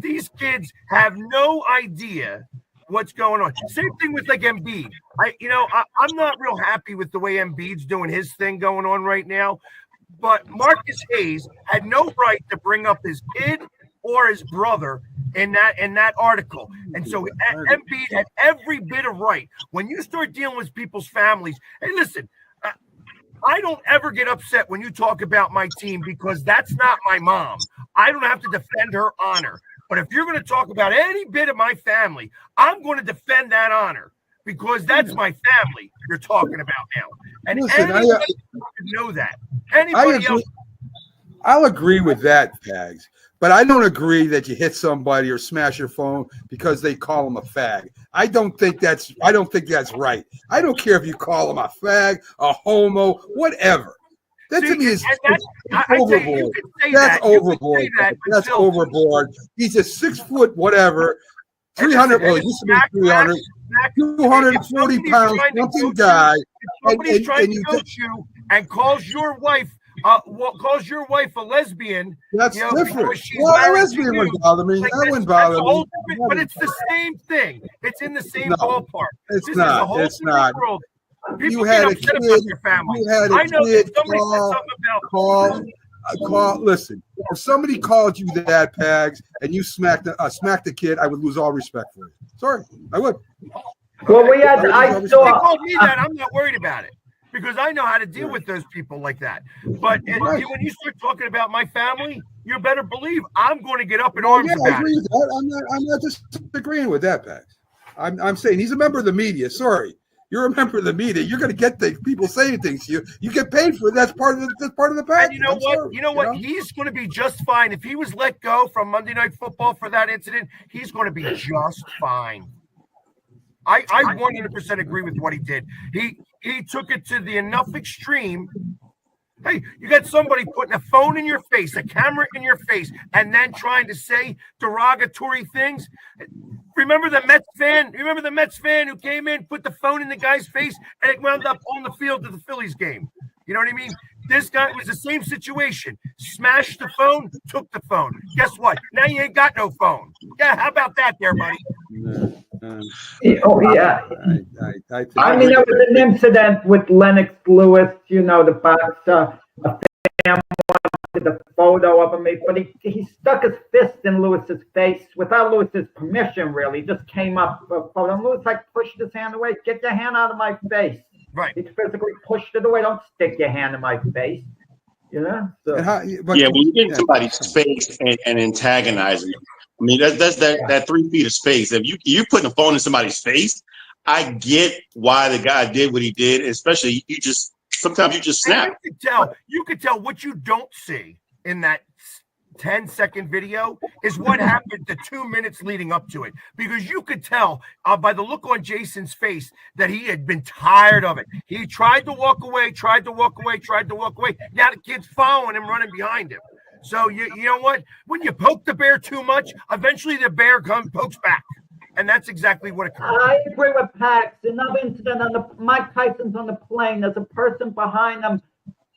these kids have no idea what's going on. Same thing with like Embiid. I'm not real happy with the way Embiid's doing his thing going on right now. But Marcus Hayes had no right to bring up his kid or his brother in that article. And so Embiid had every bit of right. When you start dealing with people's families, hey, listen, I don't ever get upset when you talk about my team because that's not my mom. I don't have to defend her honor. But if you're going to talk about any bit of my family, I'm going to defend that honor because that's my family you're talking about now. And listen, anybody should know that. Anybody else. I'll agree with that, Pags. But I don't agree that you hit somebody or smash your phone because they call them a fag. I don't think that's right. I don't care if you call them a fag, a homo, whatever. That to me is overboard. That's overboard. That's overboard. He's a 6 foot whatever, 300. Well, he used to be 300, 240 pound something guy. Somebody's trying to coach you and calls your wife a lesbian. That's different. Well, a lesbian wouldn't bother me. That wouldn't bother me. But it's the same thing. It's in the same ballpark. It's not. It's not. You had a kid. You had a kid call. Listen, if somebody called you that, Pags, and you smacked the kid, I would lose all respect for you. Sorry, I would. Well, they called me that. I'm not worried about it. Because I know how to deal with those people like that. But when you start talking about my family, you better believe I'm going to get up in arms about I agree with that. I'm not disagreeing with that, Pat. I'm saying he's a member of the media. Sorry, you're a member of the media. You're going to get people saying things to you. You get paid for it. That's part of the package. And you know what? He's going to be just fine. If he was let go from Monday Night Football for that incident, he's going to be just fine. I 100% agree with what he did. He took it to the enough extreme Hey, you got somebody putting a phone in your face, a camera in your face, and then trying to say derogatory things. Remember the Mets fan? Remember the Mets fan who came in, put the phone in the guy's face, and it wound up on the field of the Phillies game? You know what I mean? This guy was the same situation. Smashed the phone, took the phone. Guess what? Now you ain't got no phone. Yeah, how about that there, buddy? Oh, yeah. I mean, there was an incident with Lennox Lewis, you know, the boxer. A fan wanted a photo of him, but he stuck his fist in Lewis's face without Lewis's permission, really. He just came up for a photo. And Lewis, pushed his hand away. Get your hand out of my face. Right. He physically pushed it away. Don't stick your hand in my face. You know? So. When you get in somebody's face and antagonizing them, I mean, that's that 3 feet of space. If you're putting a phone in somebody's face, I get why the guy did what he did, especially sometimes you just snap. You could tell what you don't see in that 10-second video is what happened the 2 minutes leading up to it, because you could tell by the look on Jason's face that he had been tired of it. He tried to walk away. Now the kid's following him, running behind him. So you know what? When you poke the bear too much, eventually the bear pokes back, and that's exactly what occurred. I agree with Pax. Another incident on Mike Tyson's on the plane. There's a person behind him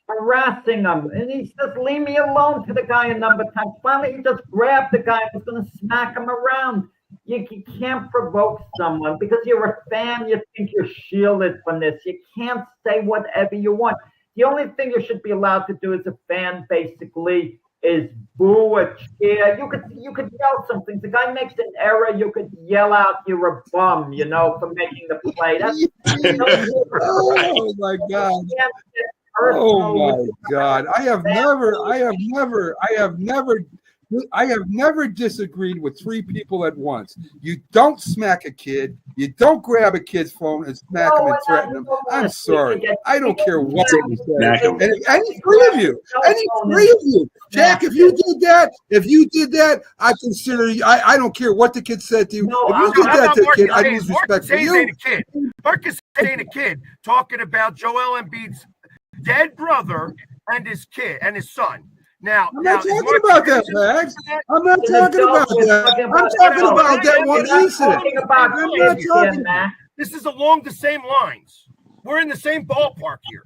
harassing him, and he says, "Leave me alone," to the guy a number of times. Finally, he just grabbed the guy and was going to smack him around. You can't provoke someone because you're a fan. You think you're shielded from this. You can't say whatever you want. The only thing you should be allowed to do as a fan, basically, is boo or cheer. You could yell some things. The guy makes an error, you could yell out, "You're a bum," you know, for making the play. That's oh my God. Oh my God. I have never disagreed with 3 people at once. You don't smack a kid. You don't grab a kid's phone and smack him and threaten him. I'm sorry. I don't care what you say. And any 3 of you, Jack, if you did that, I consider you. I don't care what the kid said to you. If you did that to a kid, I lose respect for you. Marcus ain't a kid talking about Joel Embiid's dead brother and his kid and his son. Now, I'm not talking about that, Max. I'm not talking about that. I'm talking about that one incident. This is along the same lines. We're in the same ballpark here.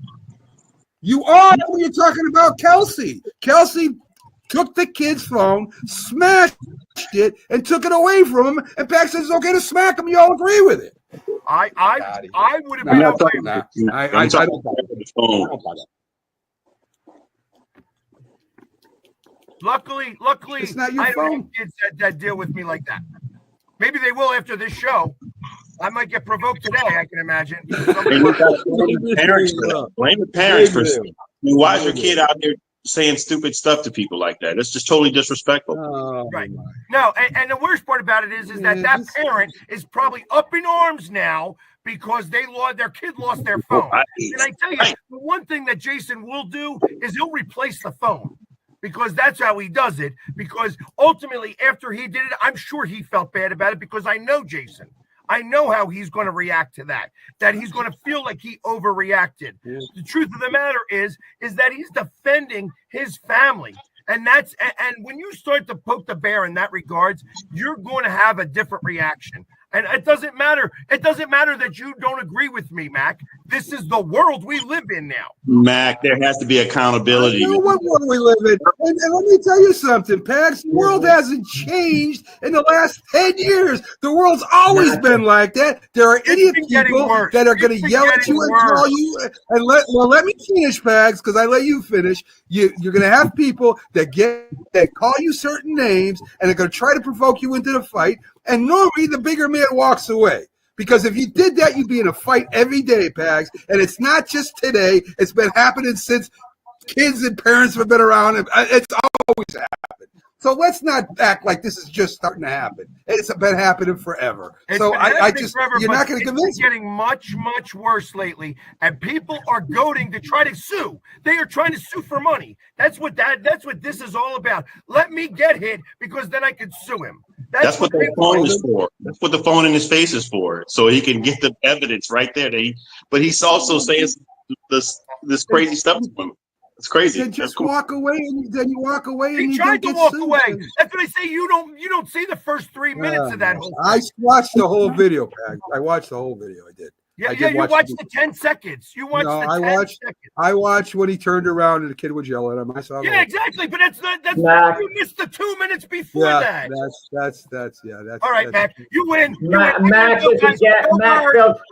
You are when you're talking about Kelsey. Kelsey took the kid's phone, smashed it, and took it away from him. And Pax says it's okay to smack him. You all agree with it. I would have been okay. I'm talking about the phone. Luckily, it's not your I don't phone. have kids that deal with me like that. Maybe they will after this show. I might get provoked today, I can imagine. Blame the parents for why is your kid out there saying stupid stuff to people like that? It's just totally disrespectful. Right. No, and the worst part about it is that parent is probably up in arms now because their kid lost their phone. And I tell you, the one thing that Jason will do is he'll replace the phone. Because that's how he does it. Because ultimately, after he did it, I'm sure he felt bad about it because I know Jason. I know how he's going to react to that he's going to feel like he overreacted. Yeah. The truth of the matter is that he's defending his family. And when you start to poke the bear in that regards, you're going to have a different reaction. And it doesn't matter. It doesn't matter that you don't agree with me, Mac. This is the world we live in now. Mac, there has to be accountability. I know what world we live in. And let me tell you something, Pax. The world hasn't changed in the last 10 years. The world's always been like that. There are idiot people that are going to yell at you and call you. And let me finish, Pax, because I let you finish. You're going to have people that call you certain names and they're going to try to provoke you into the fight. And normally the bigger man walks away. Because if you did that, you'd be in a fight every day, Pags. And it's not just today. It's been happening since kids and parents have been around. It's always happened. So let's not act like this is just starting to happen. It's been happening forever. You're not going to convince me. It's getting much, much worse lately. And people are goading to try to sue. They are trying to sue for money. That's what this is all about. Let me get hit because then I can sue him. That's what the phone is for. That's what the phone in his face is for. So he can get the evidence right there. But he's also saying this crazy stuff to him. It's crazy. Then just walk away, and then you walk away. And He tried to walk away. That's what I say. You don't see the first 3 minutes of that whole thing. I watched the whole video, Pat. I watched the whole video. I did. Yeah, you watched the 10 seconds. You watched the 10 seconds. I watched when he turned around and the kid was yelling at him. I saw. Yeah, exactly. But that's you missed the 2 minutes before that. That's all right, Matt. You win. Matt feels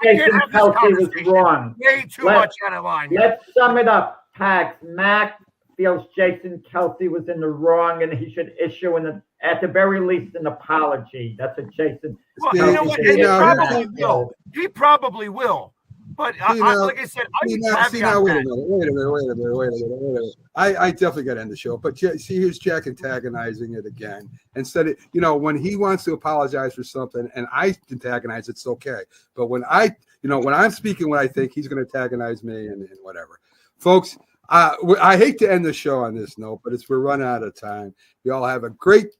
Jason Kelsey was wrong. Way too much out of line. Let's sum it up. Tags. Matt feels Jason Kelsey was in the wrong, and he should issue at the very least an apology. That's what Jason. Well, you know what? He probably will. He probably will. But like I said, wait a minute. I definitely got to end the show. But see, here's Jack antagonizing it again. Instead of, when he wants to apologize for something and I antagonize, it's okay. But when I'm speaking what I think, he's going to antagonize me and whatever. Folks, I hate to end the show on this note, but we're running out of time. You all have a great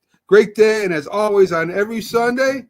day. And as always, on every Sunday,